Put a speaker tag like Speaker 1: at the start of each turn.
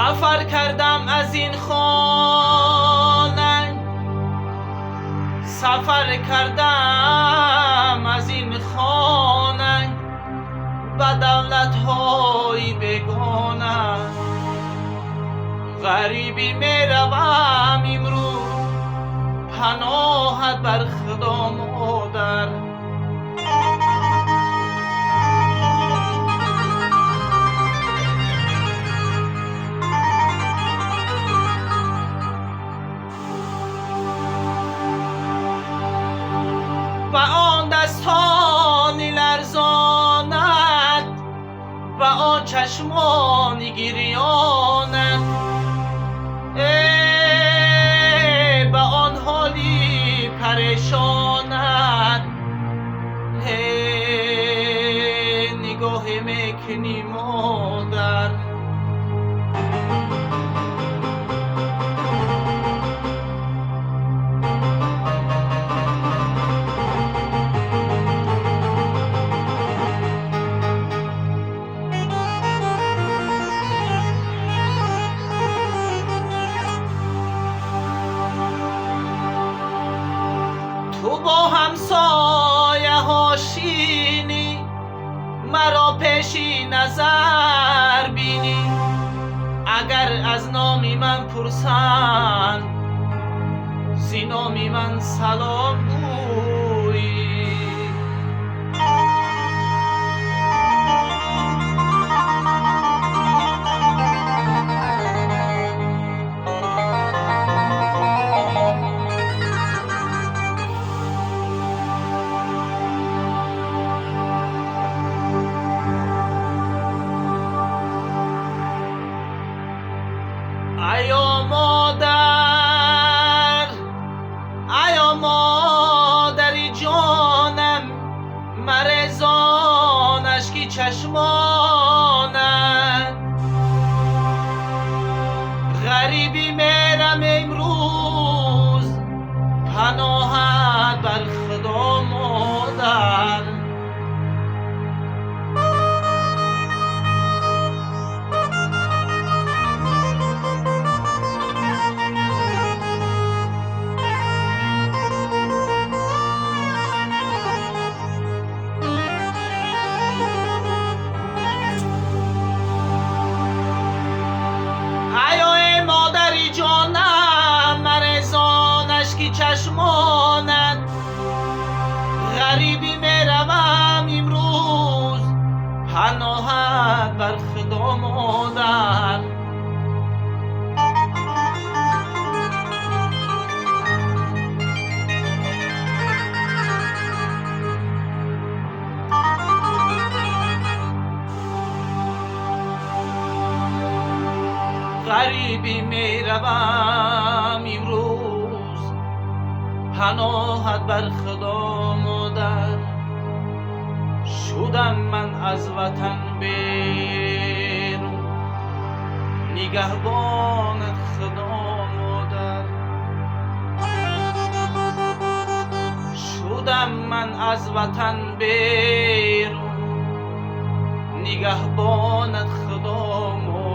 Speaker 1: سفر کردم از این خانه، سفر کردم از این خانه به دولت‌های بیگانه. غریبی میروم امروز پناهت بر خدا مادر. به آن دستانی لرزانت، به آن چشمانی گریانت، به آن حالی پریشانت، نگاه میکنی مادر. تو با همسایه ها شینی، مرا پیشی نظر بینی. اگر از نامی من پرسند، زی نامی من سلام گویی. ایا مادر، ایا مادری جانم، مرزان اشکی چشمانم. غریبی میرم امروز پناهت بر خدا مادر. چشمانت، غریبی میروم امروز پناهت بر خدا مادر. غریبی میروم امروز پناهت بر خدا مادر. شدم من از وطن بیرون، نگهبانت خدا مادر. شدم من از وطن بیرون، نگهبانت خدا مادر.